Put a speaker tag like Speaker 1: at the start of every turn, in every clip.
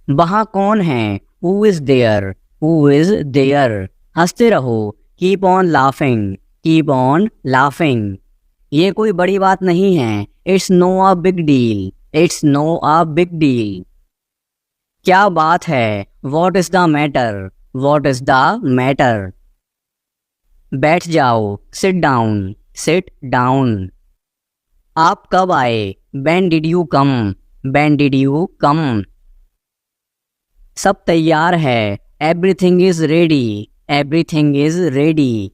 Speaker 1: वहाँ कौन है? Who is there? Who is there? हंसते रहो। Keep on laughing. Keep on laughing. ये कोई बड़ी बात नहीं है। It's no a big deal. It's no a big deal. क्या बात है? What is the matter? What is the matter? बैठ जाओ। Sit down. Sit down. आप कब आए? When did you come? When did you come? सब तैयार है। Everything is ready. Everything is ready.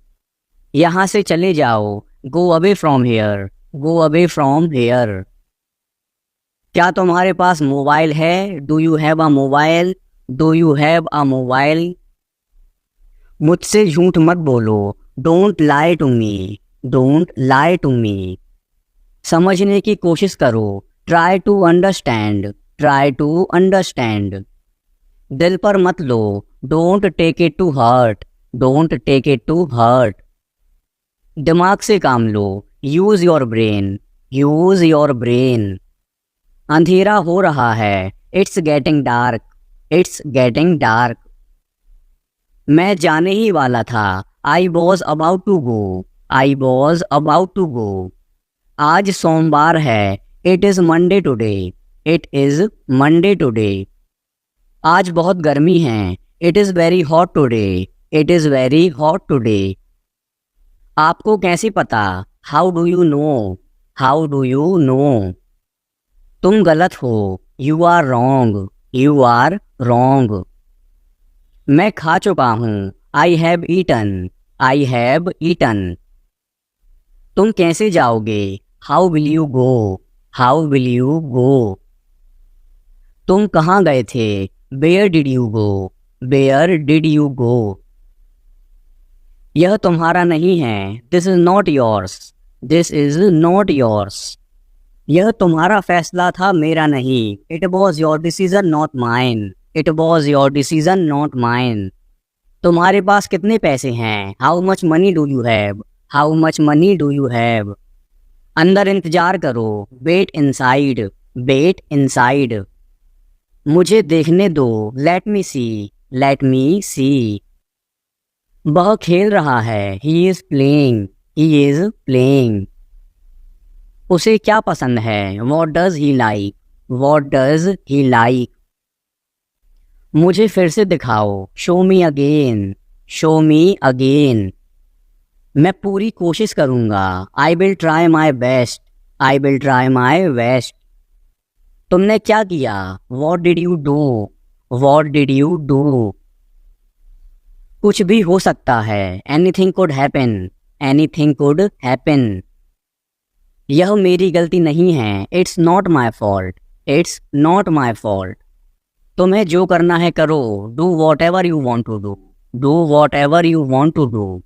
Speaker 1: यहाँ से चले जाओ। Go away from here. Go away from here. क्या तुम्हारे पास मोबाइल है? Do you have a mobile? Do you have a mobile? मुझसे झूठ मत बोलो। Don't lie to me. Don't lie to me. समझने की कोशिश करो। Try to understand. Try to understand. दिल पर मत लो। Don't take it to heart. Don't take it to heart. दिमाग से काम लो। Use your brain. Use your brain. अंधेरा हो रहा है। It's getting dark. It's getting dark. मैं जाने ही वाला था। I was about to go. I was about to go. आज सोमवार है। It is Monday today. It is Monday today. आज बहुत गर्मी है। It is very hot today. It is very hot today. आपको कैसे पता? How do you know? How do you know? तुम गलत हो। You are wrong. You are wrong. मैं खा चुका हूँ। I have eaten. I have eaten. तुम कैसे जाओगे? How will you go? How will you go? तुम कहाँ गए थे? Where did you go? Where did you go? यह तुम्हारा नहीं है। This is not yours. This is not yours. यह तुम्हारा फैसला था, मेरा नहीं। It was your decision not mine. It was your decision not mine. तुम्हारे पास कितने पैसे हैं? How much money do you have? How much money do you have? अंदर इंतजार करो। Wait inside. Wait inside. मुझे देखने दो। Let me see. Let me see. वह खेल रहा है। He is playing. He is playing. उसे क्या पसंद है? What does he like? What does he like? मुझे फिर से दिखाओ। Show me again. Show me again. मैं पूरी कोशिश करूंगा। I will try my best. I will try my best. तुमने क्या किया? What did you do? What did you do? कुछ भी हो सकता है। Anything could happen. Anything could happen. यह मेरी गलती नहीं है। It's not my fault. It's not my fault. तुम्हें जो करना है करो। Do whatever you want to do. Do whatever you want to do.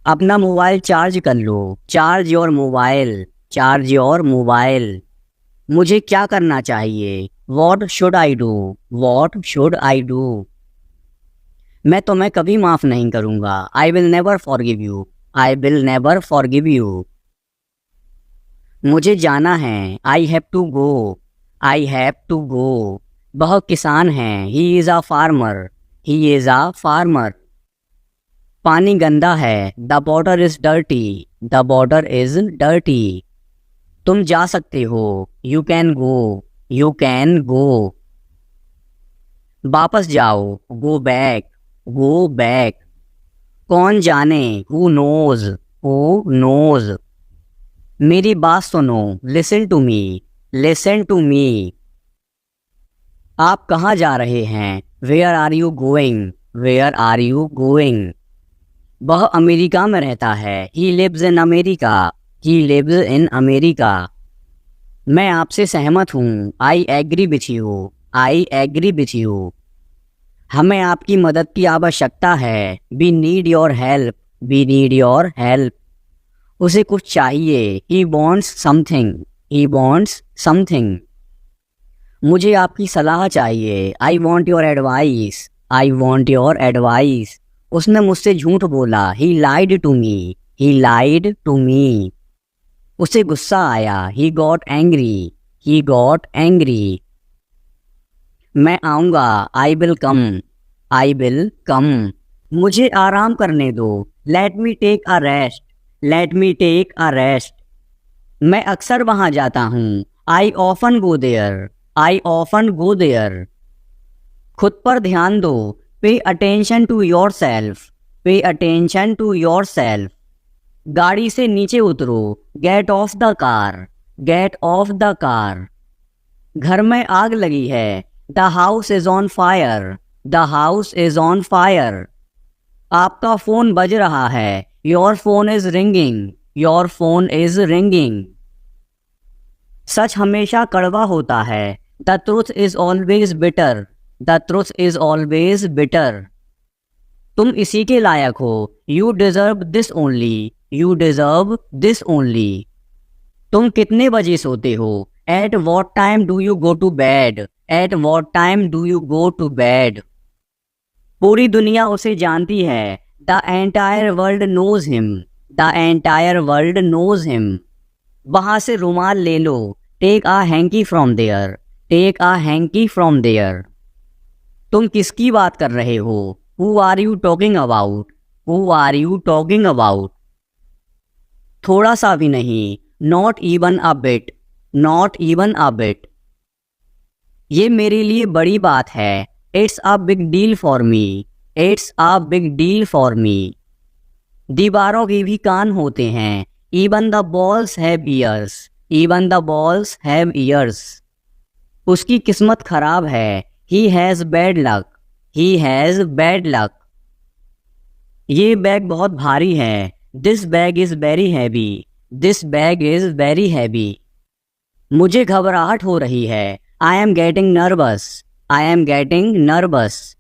Speaker 1: अपना मोबाइल चार्ज कर लो। Charge your mobile. Charge your mobile. मुझे क्या करना चाहिए? What should I do? What should I do? मैं तुम्हें कभी माफ नहीं करूंगा। I will never forgive you. I will never forgive you. मुझे जाना है। I have to go. I have to go. वह किसान है। He is a farmer. He is a farmer. पानी गंदा है। The water is dirty. The water is dirty. तुम जा सकते हो। You can go. You can गो। वापस जाओ। Go back. Go back. कौन जाने? Who knows. Who knows. मेरी बात सुनो। Listen to me. Listen to me. आप कहाँ जा रहे हैं? Where are you going? Where are you going? वह अमेरिका में रहता है। He lives in America. He lives in America. मैं आपसे सहमत हूँ। I agree with you. I agree with you. हमें आपकी मदद की आवश्यकता है। We need your help. We need your help. उसे कुछ चाहिए। He wants something. He wants something. मुझे आपकी सलाह चाहिए। I want your advice. I want your advice. उसने मुझसे झूठ बोला। He lied to me. He lied to me. उसे गुस्सा आया। He got angry. He got angry. मैं आऊँगा, I will come, I will कम। मुझे आराम करने दो, let me take a rest, let me take a rest. मैं अक्सर वहाँ जाता हूँ, I often go there, I often go there. खुद पर ध्यान दो, pay attention to yourself, pay attention to yourself. गाड़ी से नीचे उतरो, get off the car, get off the car. घर में आग लगी है, the house is on fire, the house is on fire. आपका फोन बज रहा है, your phone is ringing, your phone is ringing. सच हमेशा कड़वा होता है, the truth is always bitter, the truth is always bitter. तुम इसी के लायक हो, you deserve this only, you deserve this only. तुम कितने बजे सोते हो, at what time do you go to bed, at what time do you go to bed. पूरी दुनिया उसे जानती है, the entire world knows him, the entire world knows him. वहां से रुमाल ले लो, take a hanky from there, take a hanky from there. तुम किसकी बात कर रहे हो, who are you talking about, who are you talking about. थोड़ा सा भी नहीं, not even a bit, not even a bit. ये मेरे लिए बड़ी बात है, it's a big deal for me, it's a big deal for me. दीवारों के भी कान होते हैं, even the balls have ears, even the balls have ears. उसकी किस्मत खराब है, he has bad luck, he has bad luck. ये बैग बहुत भारी है, this bag is very heavy, this bag is very heavy. मुझे घबराहट हो रही है, I am getting nervous, I am getting nervous.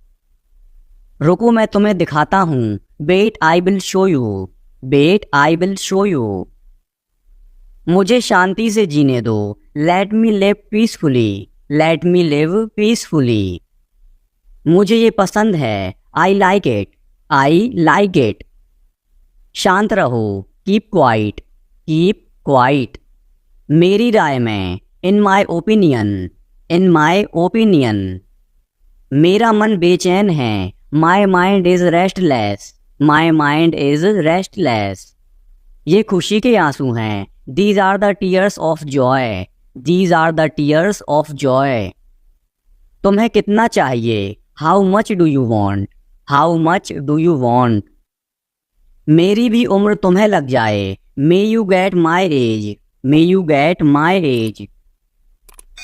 Speaker 1: रुको मैं तुम्हें दिखाता हूँ, wait I will show you, wait I will show you. मुझे शांति से जीने दो, let me live peacefully, let me live peacefully. मुझे ये पसंद है, I like it, I like it. शांत रहो, कीप क्वाइट, कीप क्वाइट। मेरी राय में, in my opinion, in my opinion. मेरा मन बेचैन है, my mind is restless, my mind is restless. ये खुशी के आंसू हैं, these are the tears of joy, these are the tears of joy. तुम्हें कितना चाहिए, how much do you want, how much do you want. मेरी भी उम्र तुम्हें लग जाए, may you get my age, may you get my age.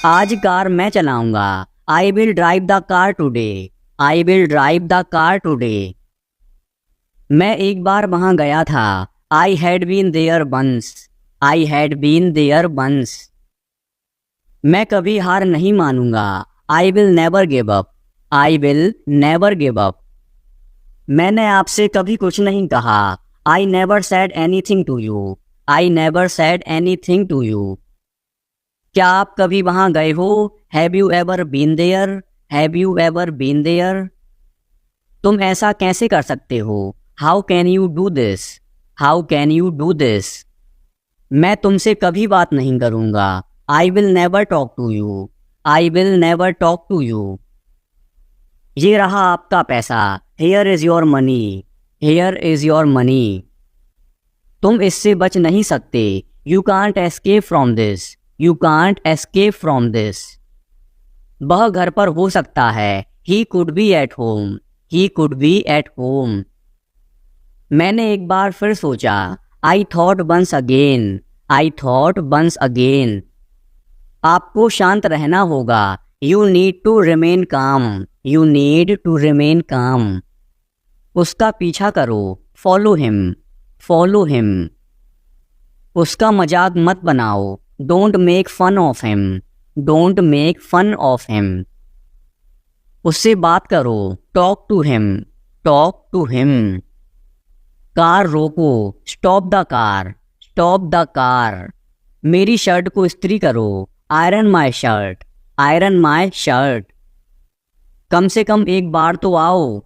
Speaker 1: आज कार मैं चलाऊंगा, I will drive the car today, I will drive the car today. मैं एक बार वहां गया था, I had been there once, I had been there once. मैं कभी हार नहीं मानूंगा, I will never give up, I will never give up. मैंने आपसे कभी कुछ नहीं कहा, I never said anything to you, I never said anything to you. क्या आप कभी वहां गए हो, have you ever been there, have you ever been there. तुम ऐसा कैसे कर सकते हो, how can you do this, how can you do this. मैं तुमसे कभी बात नहीं करूंगा, I will never talk to you, I will never talk to you. ये रहा आपका पैसा, here is your money, here is your money. तुम इससे बच नहीं सकते, you can't escape from this, you can't escape from this. वह घर पर हो सकता है, he could be at home, he could be at home. मैंने एक बार फिर सोचा, I thought once again, I thought once again. आपको शांत रहना होगा, you need to remain calm, you need to remain calm. उसका पीछा करो, फॉलो हिम, फॉलो हिम। उसका मजाक मत बनाओ, don't make fun of him, don't make fun of him. उससे बात करो, talk to him, talk to him. Car रोको, stop the car, stop the car. मेरी शर्ट को इस्त्री करो, iron my shirt, iron my shirt. कम से कम एक बार तो आओ,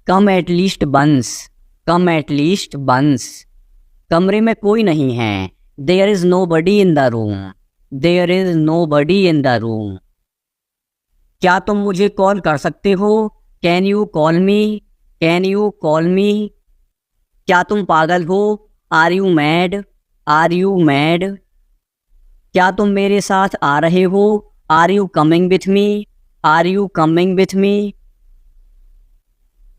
Speaker 1: come at least once, come at least once. कमरे में कोई नहीं है, there is nobody in the room, there is nobody in the room. क्या तुम मुझे कॉल कर सकते हो? Can you call me? Can you call me? क्या तुम पागल हो? Are you mad? Are you mad? क्या तुम मेरे साथ आ रहे हो? Are you coming with me? Are you coming with me?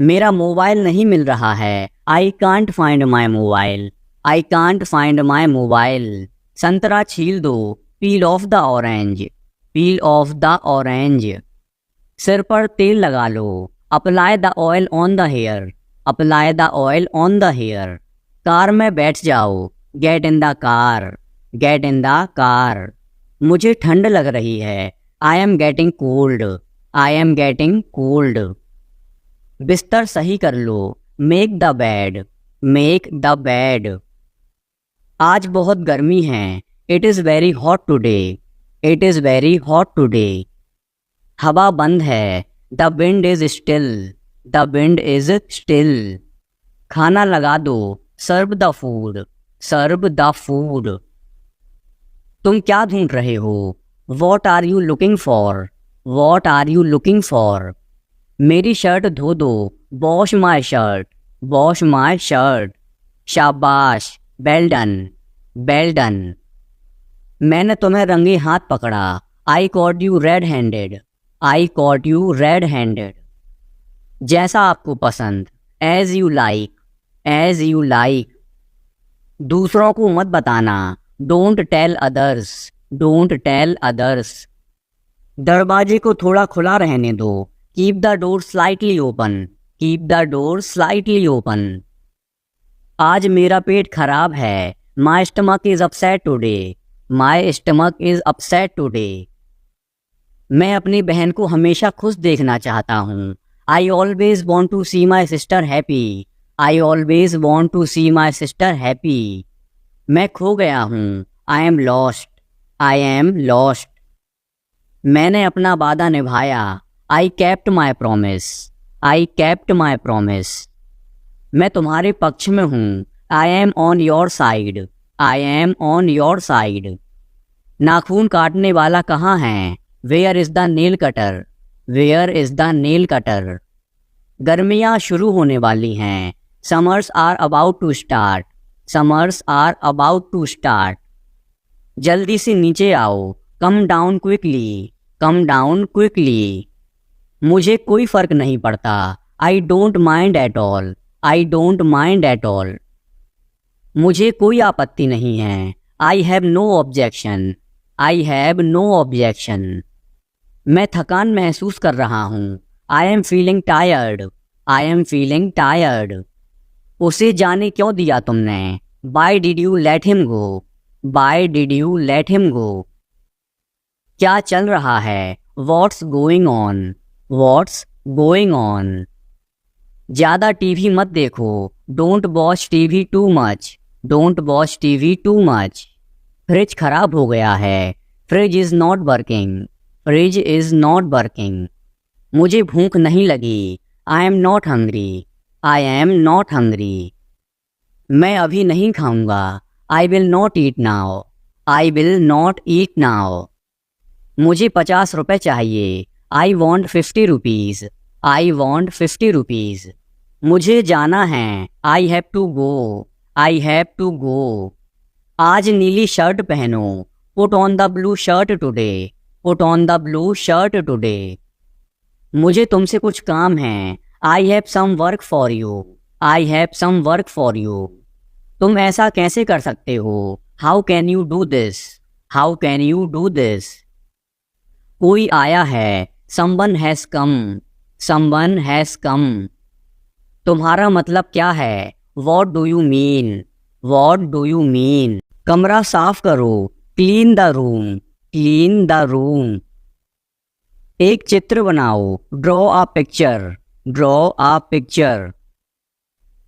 Speaker 1: मेरा मोबाइल नहीं मिल रहा है। I can't find my mobile. I can't find my mobile. संतरा छील दो। Peel off the orange. Peel off the orange. सिर पर तेल लगा लो। Apply the oil on the hair. Apply the oil on the hair. Car में बैठ जाओ। Get in the car. Get in the car. मुझे ठंड लग रही है। I am getting cold. I am getting cold. बिस्तर सही कर लो। Make the bed. Make the bed. आज बहुत गर्मी है। It is very hot today. It is very hot today. हवा बंद है। The wind is still. The wind is still. खाना लगा दो। Serve the food. Serve the food. तुम क्या ढूंढ रहे हो? What are you looking for? What are you looking for? मेरी शर्ट धो दो। Wash my shirt. Wash my shirt. शाबाश। Well done. Well done. मैंने तुम्हें रंगे हाथ पकड़ा। I caught you red handed. I caught you red handed. जैसा आपको पसंद। As you like. As you like. दूसरों को मत बताना। Don't tell others. Don't tell others. दरवाजे को थोड़ा खुला रहने दो। Keep the door slightly open. Keep the door slightly open. आज मेरा पेट खराब है। My stomach is upset today. My stomach is upset today. मैं अपनी बहन को हमेशा खुश देखना चाहता हूँ। I always want to see my sister happy. I always want to see my sister happy. मैं खो गया हूँ। I am lost. I am lost. मैंने अपना वादा निभाया। I kept my promise. I kept my promise. मैं तुम्हारे पक्ष में हूँ। I am on your side. I am on your side. नाखून काटने वाला कहाँ है? Where is the nail cutter? Where is the nail cutter? गर्मियाँ शुरू होने वाली हैं। Summers are about to start. Summers are about to start. जल्दी से नीचे आओ। Come down quickly. Come down quickly. मुझे कोई फ़र्क नहीं पड़ता। I don't mind at all. I don't mind at all. मुझे कोई आपत्ति नहीं है। I have no objection. I have no objection. मैं थकान महसूस कर रहा हूँ। I am feeling tired. I am feeling tired. उसे जाने क्यों दिया तुमने? Why did you let him go? Why did you let him go? क्या चल रहा है? What's going on? What's going on? ज़्यादा टीवी मत देखो। Don't watch TV too much. Don't watch TV too much. Fridge खराब हो गया है। Fridge is not working. Fridge is not working. मुझे भूख नहीं लगी। I am not hungry. I am not hungry. मैं अभी नहीं खाऊंगा। I will not eat now. I will not eat now. मुझे 50 रुपये चाहिए। I want 50 rupees. I want 50 rupees. मुझे जाना है। I have to go. I have to go. आज नीली शर्ट पहनो। Put on the blue shirt today. Put on the blue shirt today. मुझे तुमसे कुछ काम है। I have some work for you. I have some work for you. तुम ऐसा कैसे कर सकते हो? How can you do this? How can you do this? कोई आया है। Someone has come. Someone has कम। तुम्हारा मतलब क्या है? What do you mean? What do you mean? कमरा साफ करो। Clean the room. Clean the room. एक चित्र बनाओ। Draw a picture. Draw a picture.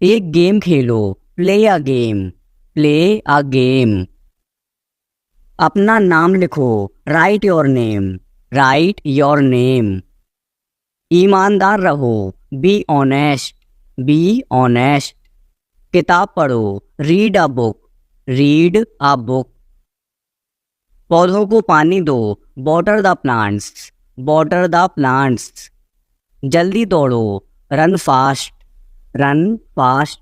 Speaker 1: एक game Khelo. Play a game. Play a game. अपना नाम लिखो। Right your name. Right your name. ईमानदार रहो। Be honest. Be honest. किताब पढ़ो। Read a book. Read a book. पौधों को पानी दो। Water the plants. water the plants. जल्दी दौड़ो, run fast, run fast.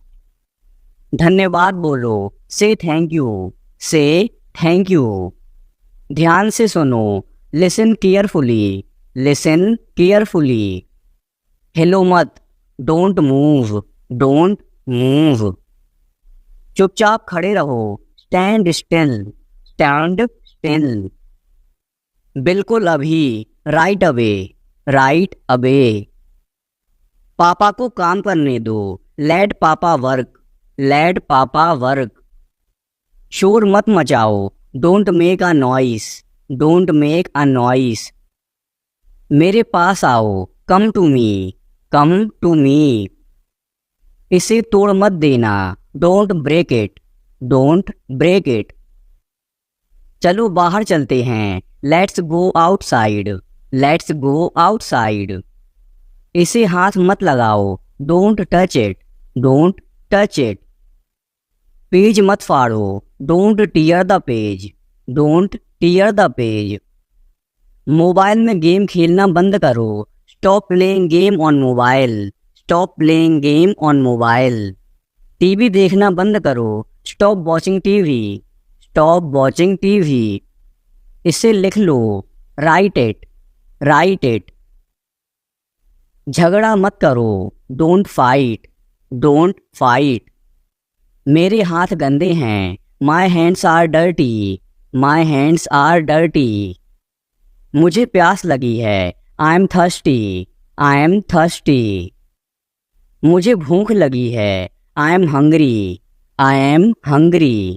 Speaker 1: धन्यवाद बोलो, say thank you, say thank you. ध्यान से सुनो, listen carefully, listen carefully. हिलो मत, don't move, don't move. चुपचाप खड़े रहो, stand still, stand still. बिल्कुल अभी, right away, right away. पापा को काम करने दो, let पापा work, let पापा work. शोर मत मचाओ, don't make a noise, don't make a noise. मेरे पास आओ, come to me, come to me. इसे तोड़ मत देना, don't break it, don't break it. चलो बाहर चलते हैं, let's go outside, let's go outside. इसे हाथ मत लगाओ, don't touch it, don't touch it. Page मत फाड़ो, don't tear the page, don't tear the page. Mobile में गेम खेलना बंद करो, stop playing game on mobile, stop playing game on mobile. TV देखना बंद करो, stop watching TV, stop watching TV. इसे लिख लो, write it, write it. झगड़ा मत करो, don't fight, don't fight. मेरे हाथ गंदे हैं, my hands are dirty, my hands are dirty. मुझे प्यास लगी है, I am thirsty, I am thirsty. मुझे भूख लगी है, I am hungry, I am hungry.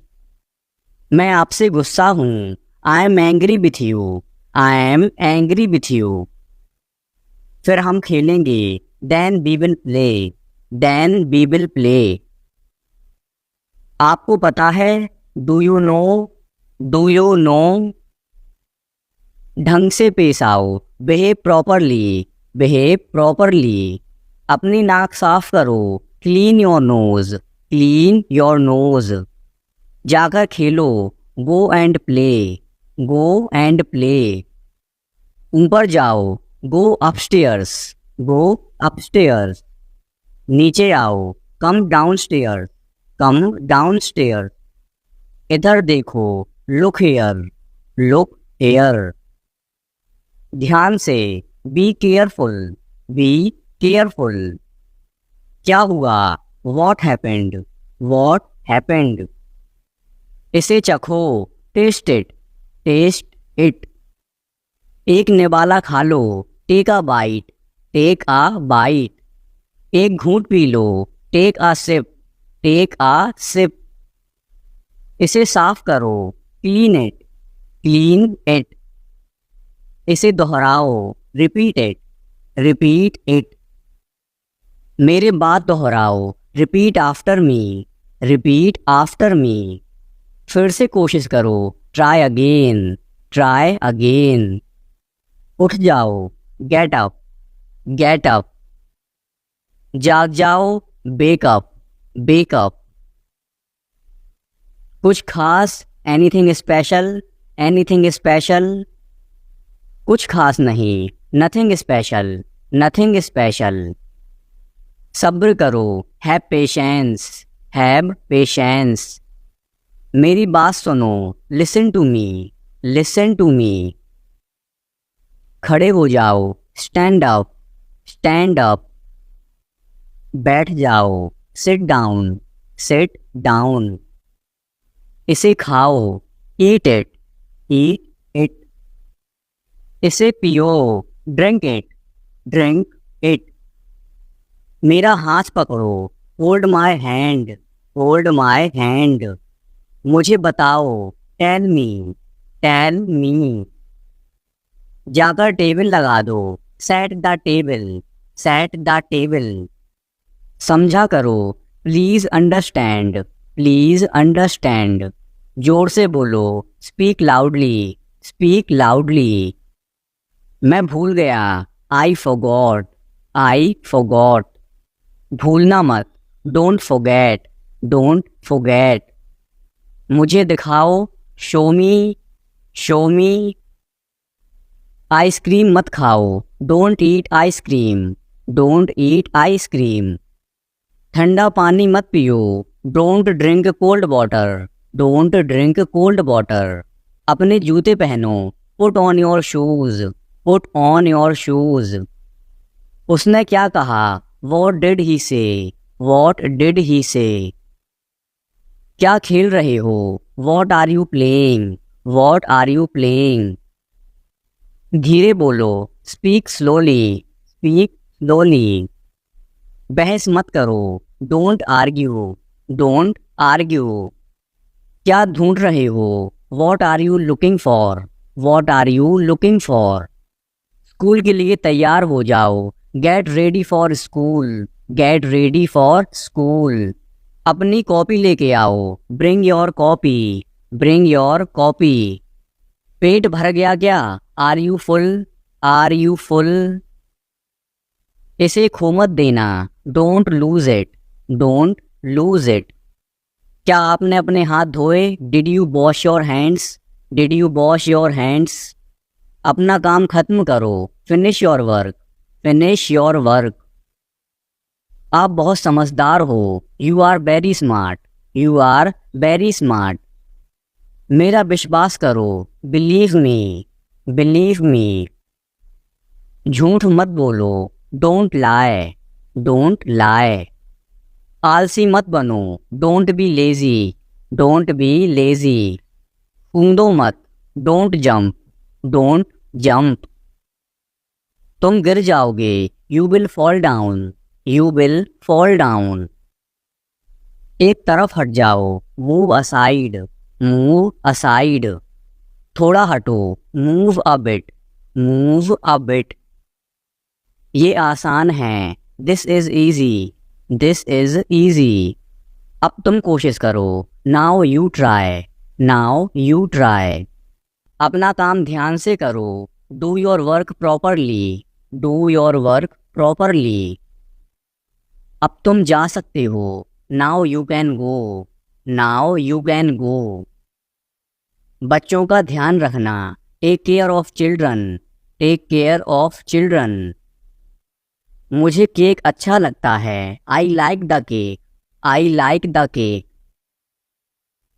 Speaker 1: मैं आपसे गुस्सा हूँ, I am angry with you, I am angry with you. फिर हम खेलेंगे, then we will play, then we will play. आपको पता है, do you know, do you know. ढंग से पेश आओ, behave properly, behave properly. अपनी नाक साफ करो, clean your nose, clean your nose. जाकर खेलो, go and play, go and play. ऊपर जाओ, go upstairs, go upstairs. नीचे आओ, come downstairs, come downstairs. इधर देखो, look here, look here. ध्यान से, be careful, be careful. क्या हुआ, what happened, what happened. इसे चखो, taste it, taste it. एक निवाला खा लो, take a bite, take a bite. एक घूंट पी लो, take a sip, take a sip. इसे साफ करो, clean it, clean it. इसे दोहराओ, repeat it, repeat it. मेरे बाद दोहराओ, repeat after me, repeat after me. फिर से कोशिश करो, try again, try again. उठ जाओ, get up, get up. जाग जाओ, wake up, wake up. कुछ खास, anything special, anything special. कुछ खास नहीं, nothing special, nothing special. सब्र करो, have patience, have patience. मेरी बात सुनो, listen to me, listen to me. खड़े हो जाओ, stand up, stand up. बैठ जाओ, sit down, sit down. इसे खाओ, eat it, eat it. इसे पियो, drink it, drink it. मेरा हाथ पकड़ो, hold my hand, hold my hand. मुझे बताओ, tell me, tell me. जाकर टेबल लगा दो, set the table, set the table. समझा करो, please understand, please understand. जोर से बोलो, speak loudly, speak loudly. मैं भूल गया, I forgot, I forgot. भूलना मत, don't forget, don't forget. मुझे दिखाओ, show me, show me. Ice cream मत खाओ, don't eat ice cream, don't eat ice cream. ठंडा पानी मत पियो, don't drink cold water, don't drink cold water. अपने जूते पहनो, put on your shoes, put on your shoes. उसने क्या कहा, वॉट डिड ही से, वॉट डिड ही से। क्या खेल रहे हो, what are you playing, what are you playing. धीरे बोलो, स्पीक स्लोली, स्पीक स्लोली। बहस मत करो, डोंट आर्ग्यू, डोंट आर्ग्यू। क्या ढूंढ रहे हो, what are you looking for, what are you looking for. School के लिए तैयार हो जाओ, get ready for school, get ready for school. अपनी कॉपी लेके आओ, bring your copy, bring your copy. पेट भर गया क्या, are you full, are you full. इसे खो मत देना, don't lose it, don't lose it. क्या आपने अपने हाथ धोए, did you wash your hands, did you wash your hands. अपना काम खत्म करो, finish your work, finish your work. आप बहुत समझदार हो, you are very smart, you are very smart. मेरा विश्वास करो, बिलीव मी, बिलीव मी। झूठ मत बोलो, डोंट लाई, डोंट लाई। आलसी मत बनो, don't be lazy, don't be lazy. कूदो मत, डोंट जंप, डोंट जंप। तुम गिर जाओगे, you will fall down, you will fall down. एक तरफ हट जाओ, मूव असाइड, मूव असाइड। थोड़ा हटो, move a bit, move a bit. ये आसान है, this is easy, this is easy. अब तुम कोशिश करो, now you try, now you try. अपना काम ध्यान से करो, do your work properly, do your work properly. अब तुम जा सकते हो, now you can go, now you can go. बच्चों का ध्यान रखना, take care of children, take care of children. मुझे केक अच्छा लगता है, I like the cake, I like the cake.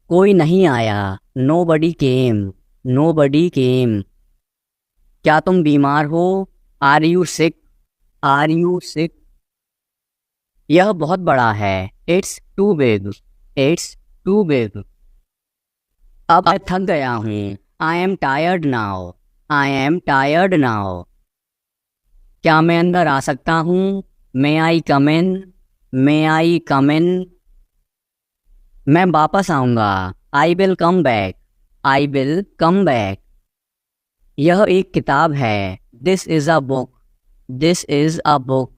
Speaker 1: कोई नहीं आया, नो बडी केम, नो बडी केम। क्या तुम बीमार हो, are you sick, are you sick. यह बहुत बड़ा है, it's too big, it's too big. अब मैं थक गया हूँ, I am tired now, I am tired now. क्या मैं अंदर आ सकता हूँ, मे आई कम इन, मे आई कम इन। मैं वापस आऊँगा, I will come back, I will come back. यह एक किताब है, this is a book, this is a book.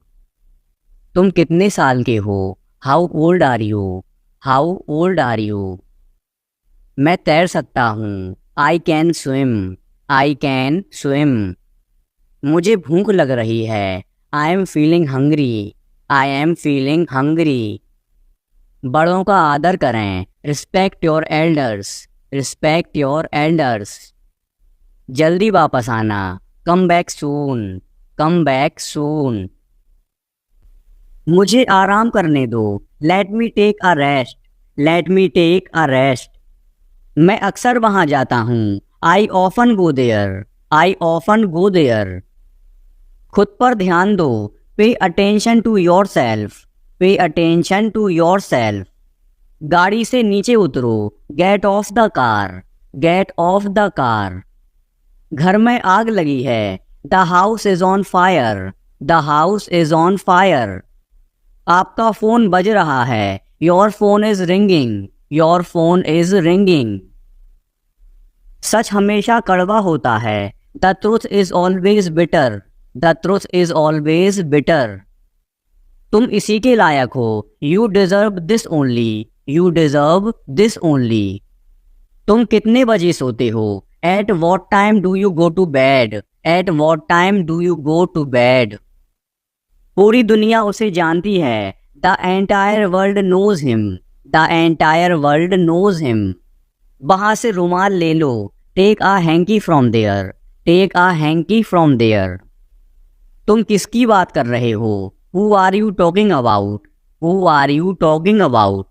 Speaker 1: तुम कितने साल के हो, how old are you, how old are you. मैं तैर सकता हूँ, I can swim, I can swim. मुझे भूख लग रही है, I am feeling hungry, I am feeling hungry. बड़ों का आदर करें, respect your elders, respect your elders. जल्दी वापस आना, come back soon, come back soon. मुझे आराम करने दो, let me take a rest, let me take a rest. मैं अक्सर वहाँ जाता हूँ, I often go there, I often go there. खुद पर ध्यान दो, pay attention to yourself, pay attention to yourself. गाड़ी से नीचे उतरो, get off the car, get off the car. घर में आग लगी है, the house is on fire, the house is on fire. आपका फोन बज रहा है, your phone is ringing, your phone is ringing. सच हमेशा कड़वा होता है, the truth is always bitter, the truth is always bitter. तुम इसी के लायक हो, you deserve this only, you deserve this only. तुम कितने बजे सोते हो, at what time do you go to bed, at what time do you go to bed. पूरी दुनिया उसे जानती है, the entire world knows him, the entire world knows him. वहां से रुमाल ले लो, take a hanky from there, take a hanky from there. तुम किसकी बात कर रहे हो? Who are you talking about? Who are you talking about?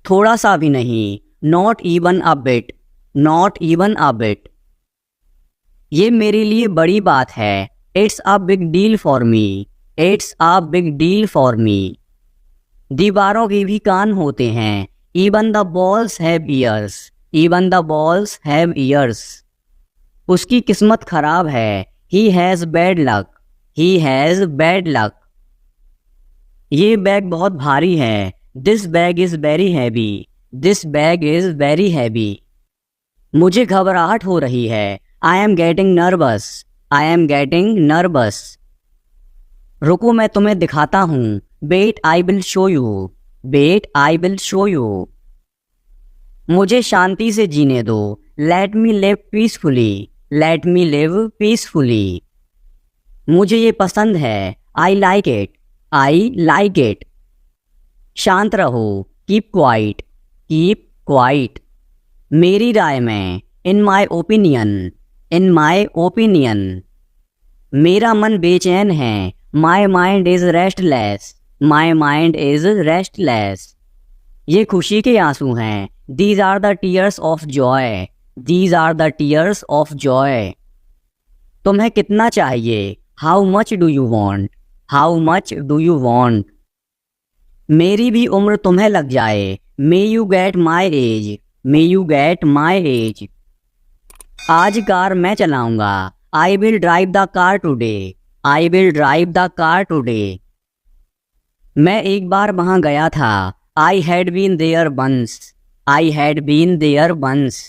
Speaker 1: थोड़ा सा भी नहीं, not even a bit, not even a bit. ये मेरे लिए बड़ी बात है, it's a big deal for me, it's a big deal for me. दीवारों के भी कान होते हैं, even the balls have ears, even the balls have ears. उसकी किस्मत खराब है, he has bad luck, he has bad luck. ये बैग बहुत भारी है, this bag is very heavy, this bag is very heavy. मुझे घबराहट हो रही है, I am getting nervous, I am getting nervous. रुको मैं तुम्हें दिखाता हूँ, wait I will show you, wait I will show you. मुझे शांति से जीने दो, let me live peacefully, let me live peacefully. मुझे ये पसंद है, I like it, I like it. शांत रहो, कीप क्वाइट, कीप क्वाइट। मेरी राय में, in my opinion, in my opinion. मेरा मन बेचैन है, my mind is restless, my mind is restless. ये खुशी के आंसू हैं, these are the tears of joy, these are the tears of joy. तुम्हें कितना चाहिए, how much do you want, how much do you want. मेरी भी उम्र तुम्हें लग जाए, may you get my age, may you get my age. आज कार मैं चलाऊंगा, I will drive the car today, I will drive the car today. मैं एक बार वहां गया था, I had been there once, I had been there once.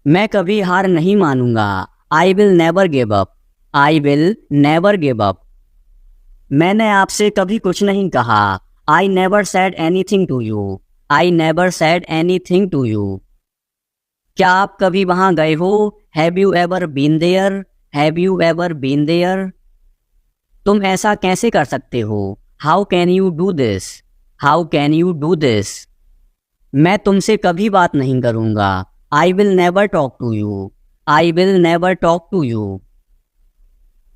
Speaker 1: मैं कभी हार नहीं मानूंगा, I will never give up, I will never give up. मैंने आपसे कभी कुछ नहीं कहा, I never said anything to you, I never said anything to you. क्या आप कभी वहां गए हो, have you ever been there, have you ever been there. तुम ऐसा कैसे कर सकते हो, how can you do this, how can you do this. मैं तुमसे कभी बात नहीं करूंगा, I will never talk to you, I will never talk to you.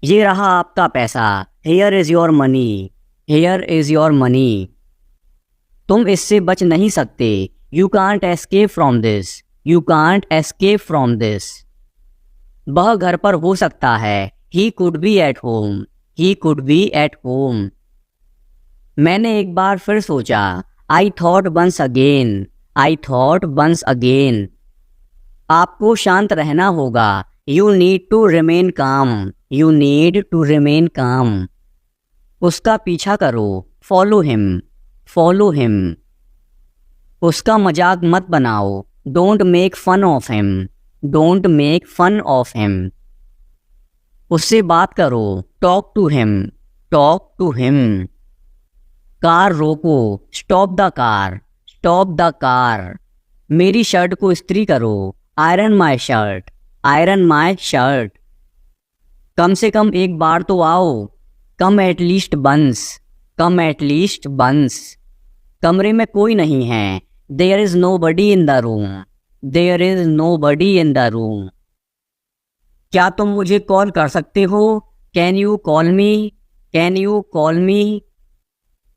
Speaker 1: ये रहा आपका पैसा, here is your money, here is your money. तुम इससे बच नहीं सकते, you can't escape from this, you can't escape from this. वह घर पर हो सकता है, he could be at home, he could be at home. मैंने एक बार फिर सोचा, I thought once again, I thought once again. आपको शांत रहना होगा, you need to remain calm, you need to remain calm. उसका पीछा करो, फॉलो हिम, फॉलो हिम। उसका मजाक मत बनाओ, don't make fun of him, don't make fun of him. उससे बात करो, talk to him, talk to him. Car रोको, stop the car, stop the car. मेरी शर्ट को इस्त्री करो, iron my shirt, iron my shirt. कम से कम एक बार तो आओ, come at least once, come at least once. कमरे में कोई नहीं है, there is nobody in the room, there is nobody in the room. क्या तुम मुझे कॉल कर सकते हो, can you call me, can you call me.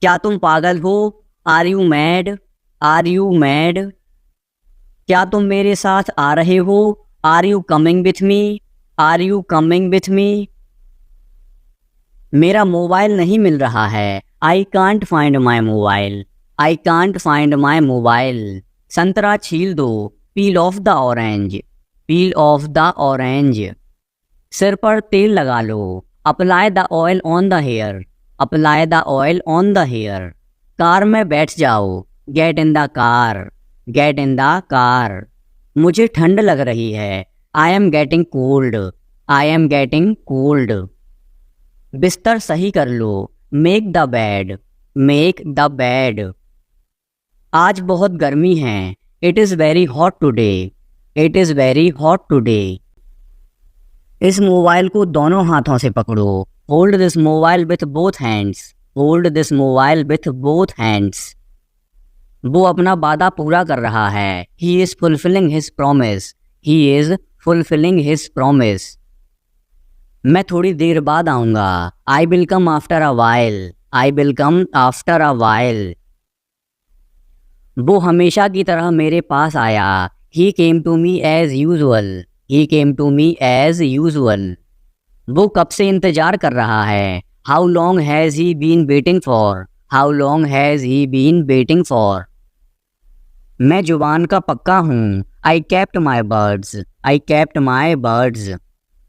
Speaker 1: क्या तुम पागल हो, are you mad, are you mad. क्या तुम मेरे साथ आ रहे हो, are you coming with me, are you coming with me. मेरा मोबाइल नहीं मिल रहा है, I can't find my mobile, I can't find my mobile. संतरा छील दो, peel off the orange, peel off the orange. सिर पर तेल लगा लो, apply the oil on the hair, apply the oil on the hair. Car में बैठ जाओ, get in the car, get in the car. मुझे ठंड लग रही है, I am getting cold, I am getting cold. बिस्तर सही कर लो, make the bed, make the bed. आज बहुत गर्मी है, it is very hot today, it is very hot today. इस मोबाइल को दोनों हाथों से पकड़ो, hold this mobile with both hands, hold this mobile with both hands. वो अपना वादा पूरा कर रहा है, he is fulfilling his promise, he is fulfilling his promise. मैं थोड़ी देर बाद आऊँगा. I will come after a while. I will come after a while. वो हमेशा की तरह मेरे पास आया. He came to me as usual. He came to me as usual. वो कब से इंतजार कर रहा है. How long has he been waiting for? How long has he been waiting for? मैं जुबान का पक्का हूँ. I kept my words. I kept my words.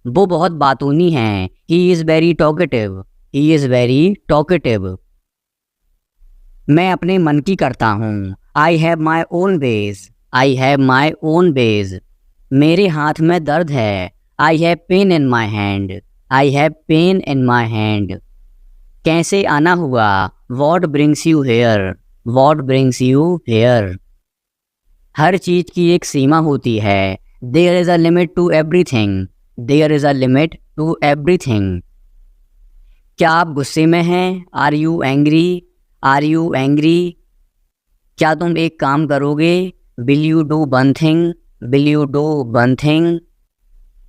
Speaker 1: वो बहुत बातूनी हैं. He is very talkative. He is very talkative. मैं अपने मन की करता हूँ. I have my own ways. I have my own ways. मेरे हाथ में दर्द है. I have pain in my hand. I have pain in my hand. कैसे आना हुआ. What brings you here? What brings you here? हर चीज़ की एक सीमा होती है. There is a limit to everything. There is a limit to everything. क्या आप गुस्से में हैं? Are you angry? Are you angry? क्या तुम एक काम करोगे? Will you do one thing? Will you do one thing?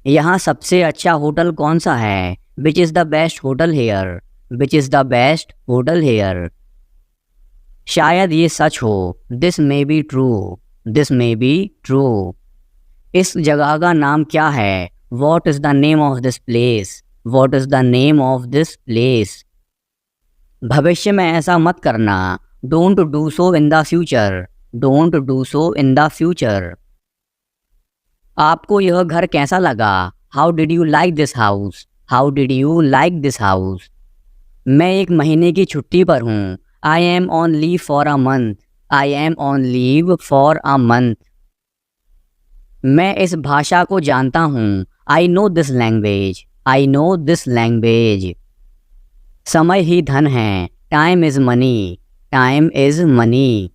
Speaker 1: यहाँ सबसे अच्छा होटल कौन सा है? Which is the best hotel here? Which is the best hotel here? शायद ये सच हो. This may be true. This may be true. इस जगह का नाम क्या है? What is the name of this place? What is the name of this place? भविष्य में ऐसा मत करना. Don't do so in the future. Don't do so in the future. आपको यह घर कैसा लगा? How did you like this house? How did you like this house? मैं एक महीने की छुट्टी पर हूँ. I am on leave for a month. I am on leave for a month. मैं इस भाषा को जानता हूँ. I know this language. I know this language. समय ही धन है. Time is money. Time is money.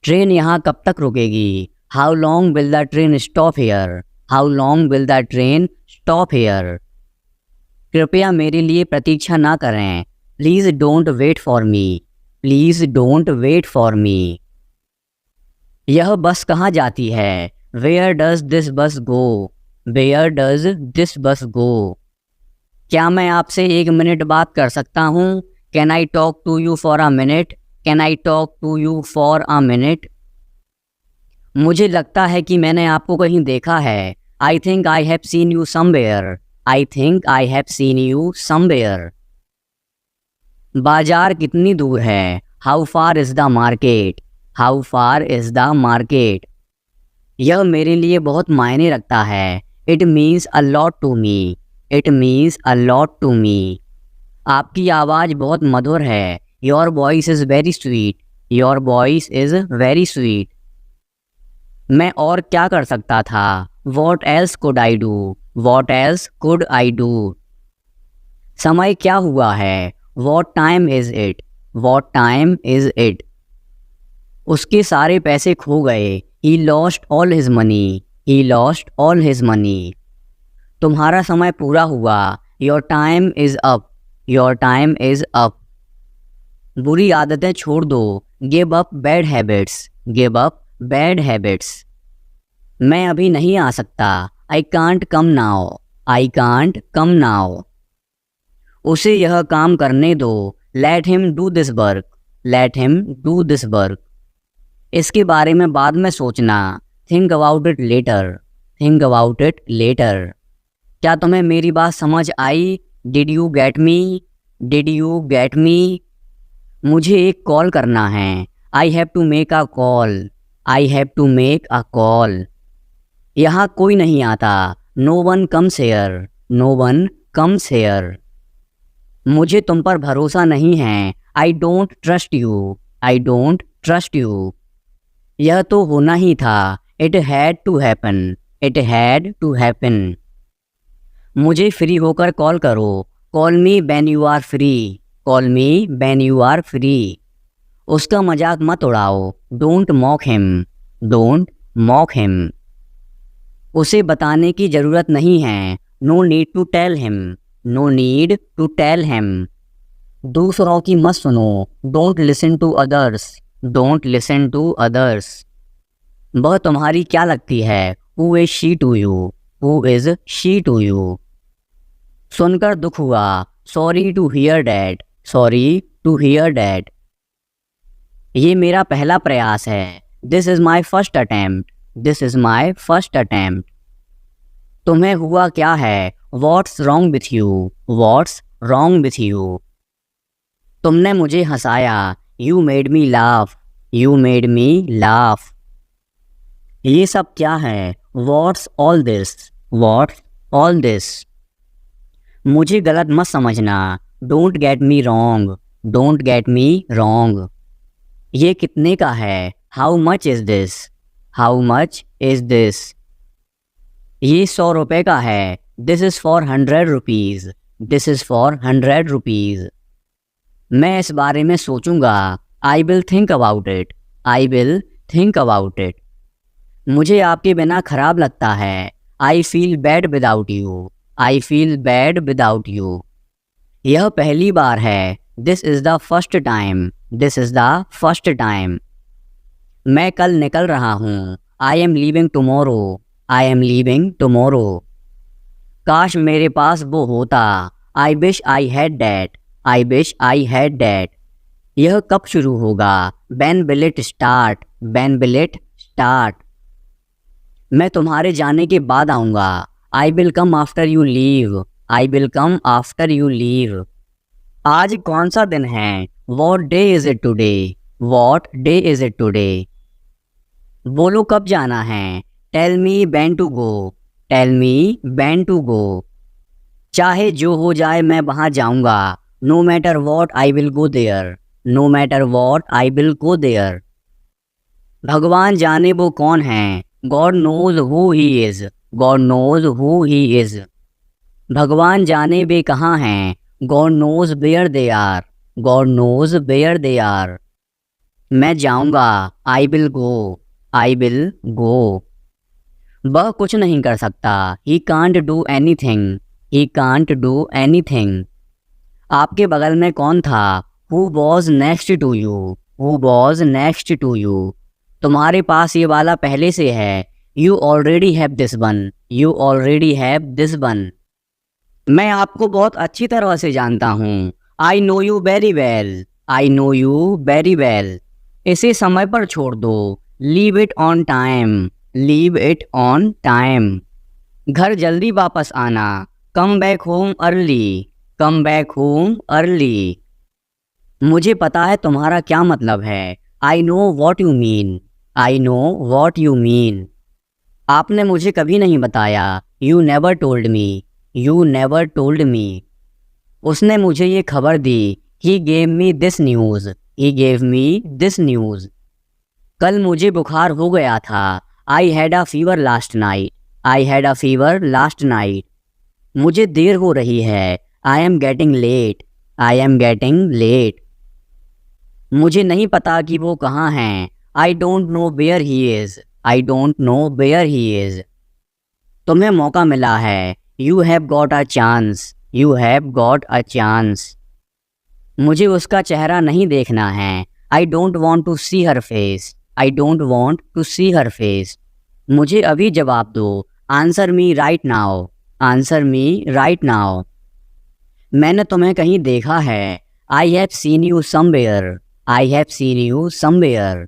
Speaker 1: Train यहाँ कब तक रुकेगी? How long will the train stop here? How long will the train stop here? कृपया मेरे लिए प्रतीक्षा ना करें. Please don't wait for me. Please don't wait for me. यह बस कहाँ जाती है? Where does this bus go? Where does this bus go? क्या मैं आपसे एक मिनट बात कर सकता हूँ? Can I talk to you for a minute? Can I talk to you for a minute? मुझे लगता है कि मैंने आपको कहीं देखा है. I think I have seen you somewhere. I think I have seen you somewhere. बाजार कितनी दूर है? How far is the market? How far is the market? यह मेरे लिए बहुत मायने रखता है. It means a lot to me. It means a lot to me. आपकी आवाज़ बहुत मधुर है. Your voice is very sweet. Your voice is very sweet. मैं और क्या कर सकता था? What else could I do? What else could I do? समय क्या हुआ है? What time is it? What time is it? उसके सारे पैसे खो गए. He lost all his money. He lost all his money. तुम्हारा समय पूरा हुआ. Your time is up. Your time is up. बुरी आदतें छोड़ दो. Give up bad habits. Give up bad habits. मैं अभी नहीं आ सकता. I can't come now. I can't come now. उसे यह काम करने दो. Let him do this work. Let him do this work. इसके बारे में बाद में सोचना. Think about it later. Think about it later. क्या तुम्हें मेरी बात समझ आई? Did you get me? Did you get me? मुझे एक कॉल करना है. I have to make a call. I have to make a call. यहाँ कोई नहीं आता. No one comes here. No one comes here. मुझे तुम पर भरोसा नहीं है. I don't trust you. I don't trust you. यह तो होना ही था. It had to happen. It had to happen. मुझे फ्री होकर कॉल करो. Call me when you are free. Call me when you are free. उसका मजाक मत उड़ाओ. Don't mock him. Don't mock him. उसे बताने की ज़रूरत नहीं है. No need to tell him. No need to tell him. दूसरों की मत सुनो. Don't listen to others. Don't listen to others. वह तुम्हारी क्या लगती है? Who is she to you, who is she to you. सुनकर दुख हुआ, sorry to hear that, sorry to hear that. ये मेरा पहला प्रयास है, this is my first attempt, this is my first attempt. तुम्हें हुआ क्या है, what's wrong with you, what's wrong with you. तुमने मुझे हंसाया, you made me laugh, you made me laugh. ये सब क्या है, what's all this, watts all this. मुझे गलत मत समझना, don't get me wrong, don't get me wrong. ये कितने का है, how much is this, how much is this. ये 100 रुपये का है, this is for 100 rupees, this is for 100 rupees. मैं इस बारे में सोचूंगा, I will think about it, I will think about it. मुझे आपके बिना खराब लगता है, I feel bad without you, I feel bad without you. यह पहली बार है, this is the first time, this is the first time. मैं कल निकल रहा हूँ, I am leaving tomorrow, I am leaving tomorrow. काश मेरे पास वो होता, I wish I had that, I wish I had that. यह कब शुरू होगा, when will it start, when will it start. मैं तुम्हारे जाने के बाद आऊँगा, I will come after you leave, I will come after you leave. आज कौन सा दिन है, what day is it today, what day is it today. बोलो कब जाना है, tell me when to go, tell me when to go. चाहे जो हो जाए मैं वहाँ जाऊँगा, no matter what I will go there, no matter what I will go there. भगवान जाने वो कौन है, God knows who he is, God knows who he is. भगवान जाने वे कहाँ हैं, God knows where they are, God knows where they are. मैं जाऊँगा, आई विल गो, आई विल गो। वह कुछ नहीं कर सकता, he can't do anything, he can't do anything. आपके बगल में कौन था, who was next to you, who was next to you. तुम्हारे पास ये वाला पहले से है, you already have this one, you already have this one. मैं आपको बहुत अच्छी तरह से जानता हूँ, I know you very well, I know you very well. इसे समय पर छोड़ दो, leave it on time, leave it on time. घर जल्दी वापस आना, come back home early, come back home early. मुझे पता है तुम्हारा क्या मतलब है, I know what you mean, I know what you mean. आपने मुझे कभी नहीं बताया, you never told me, you never told me. उसने मुझे ये खबर दी, he gave me this news, he gave me this news. कल मुझे बुखार हो गया था, I had a fever last night, I had a fever last night. मुझे देर हो रही है, I am getting late, I am getting late. मुझे नहीं पता कि वो कहाँ हैं, I don't know where he is, I don't know where he is. तुम्हें मौका मिला है, you have got a chance, you have got a chance. मुझे उसका चेहरा नहीं देखना है, I don't want to see her face, I don't want to see her face. मुझे अभी जवाब दो, answer me right now, answer me right now. मैंने तुम्हें कहीं देखा है, I have seen you somewhere, I have seen you somewhere.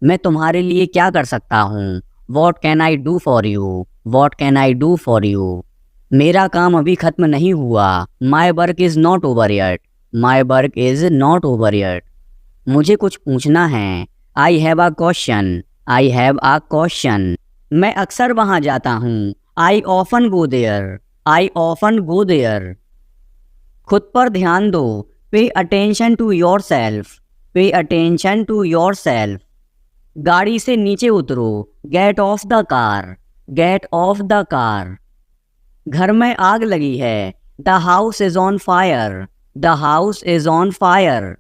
Speaker 1: मैं तुम्हारे लिए क्या कर सकता हूँ, what can I do for you, what can I do for you. मेरा काम अभी ख़त्म नहीं हुआ, my work is not over yet, my work is not over yet. मुझे कुछ पूछना है, I have a question, I have a question. मैं अक्सर वहाँ जाता हूँ, I often go there, I often go there. खुद पर ध्यान दो, pay attention to yourself, pay attention to yourself. गाड़ी से नीचे उतरो, get off the car, get off the car. घर में आग लगी है, the house is on fire, the house is on fire.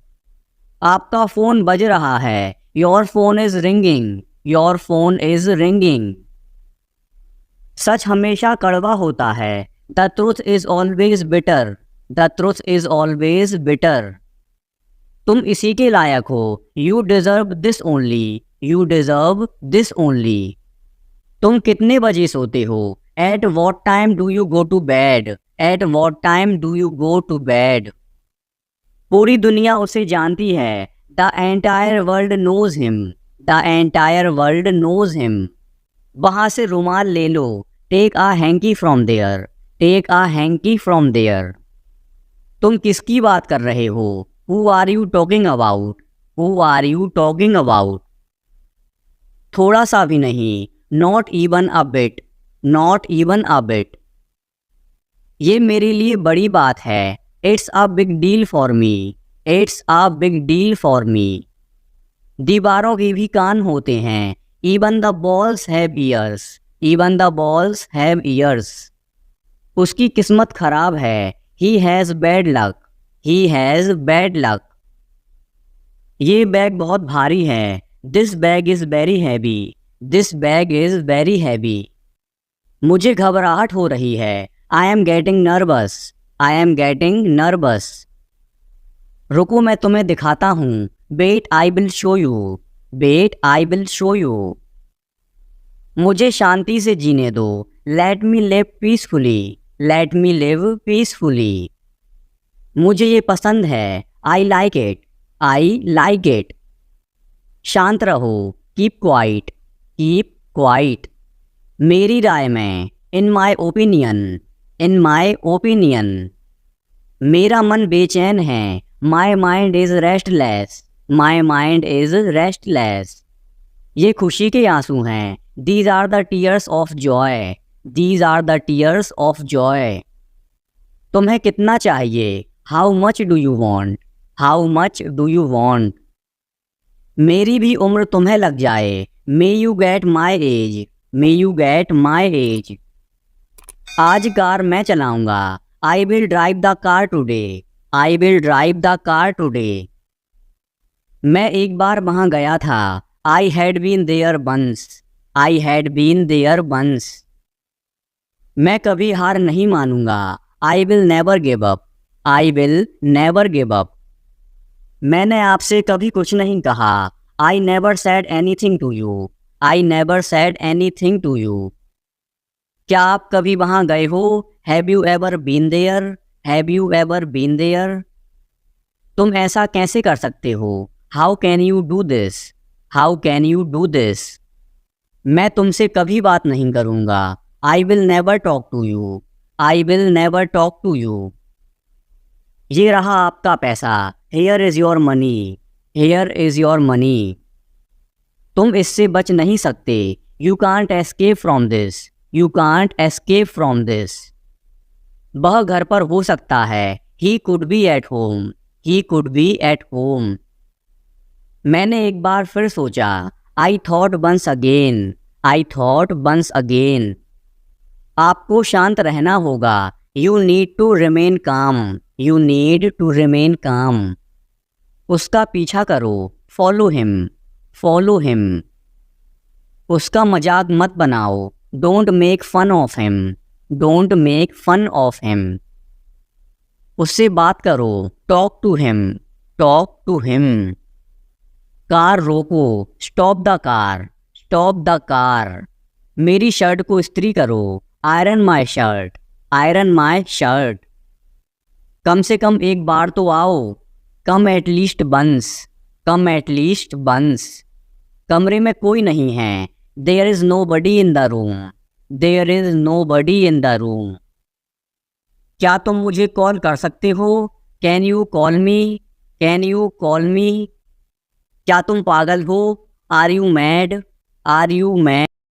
Speaker 1: आपका फ़ोन बज रहा है, your phone is ringing, your phone is ringing. सच हमेशा कड़वा होता है, the truth is always bitter, the truth is always bitter. तुम इसी के लायक हो, you deserve this only, you deserve this only. तुम कितने बजे सोते हो? At what time do you go to bed? At what time do you go to bed? पूरी दुनिया उसे जानती है। The entire world knows him. The entire world knows him. वहां से रुमाल ले लो। Take a hanky from there. Take a hanky from there. तुम किसकी बात कर रहे हो? Who are you talking about? Who are you talking about? थोड़ा सा भी नहीं। Not even a bit. Not even a bit. ये मेरे लिए बड़ी बात है। It's a big deal for me. It's a big deal for me. दीवारों के भी कान होते हैं। Even the balls have ears. Even the balls have ears. उसकी किस्मत खराब है। He has bad luck. He has bad luck. ये बैग बहुत भारी है। This bag is very heavy. This bag is very heavy. मुझे घबराहट हो रही है। I am getting nervous. I am getting nervous. रुको मैं तुम्हें दिखाता हूँ। Wait I will show you. Wait I will show you. मुझे शांति से जीने दो। Let me live peacefully. Let me live peacefully. मुझे ये पसंद है। I like it. I like it. शांत रहो। Keep quiet. Keep quiet. मेरी राय में। In my opinion. In my opinion. मेरा मन बेचैन है। My mind is restless. My mind is restless. ये खुशी के आंसू हैं। These are the tears of joy. These are the tears of joy. तुम्हें कितना चाहिए? How much do you want? How much do you want? मेरी भी उम्र तुम्हें लग जाए। May you get my age. May you get my age. आज कार मैं चलाऊंगा। I will drive the car today. I will drive the car today. मैं एक बार वहां गया था। I had been there once. I had been there once. मैं कभी हार नहीं मानूंगा। I will never give up. I will never give up. मैंने आपसे कभी कुछ नहीं कहा। I never said anything to you. I never said anything to you. क्या आप कभी वहां गए हो? Have you ever been there? Have you ever been there? तुम ऐसा कैसे कर सकते हो? How can you do this? How can you do this? मैं तुमसे कभी बात नहीं करूंगा। I will never talk to you. I will never talk to you. ये रहा आपका पैसा। Here is your money. Here is your money. तुम इससे बच नहीं सकते। You can't escape from this. You can't escape from this. वह घर पर हो सकता है। He could be at home. He could be at home. मैंने एक बार फिर सोचा। I thought once again. I thought once again. आपको शांत रहना होगा। You need to remain calm. You need to remain calm. उसका पीछा करो। Follow him. Follow him. उसका मजाक मत बनाओ। Don't make fun of him. Don't make fun of him. उससे बात करो। Talk to him. Talk to him. Car रोको। Stop the car. Stop the car. मेरी शर्ट को इस्त्री करो। Iron my shirt. Iron my shirt. कम से कम एक बार तो आओ। Come at least once. Come at least once. कमरे में कोई नहीं है। There is nobody in the room. There is nobody in the room. क्या तुम मुझे कॉल कर सकते हो? Can you call me? Can you call me? क्या तुम पागल हो? Are you mad? Are you mad?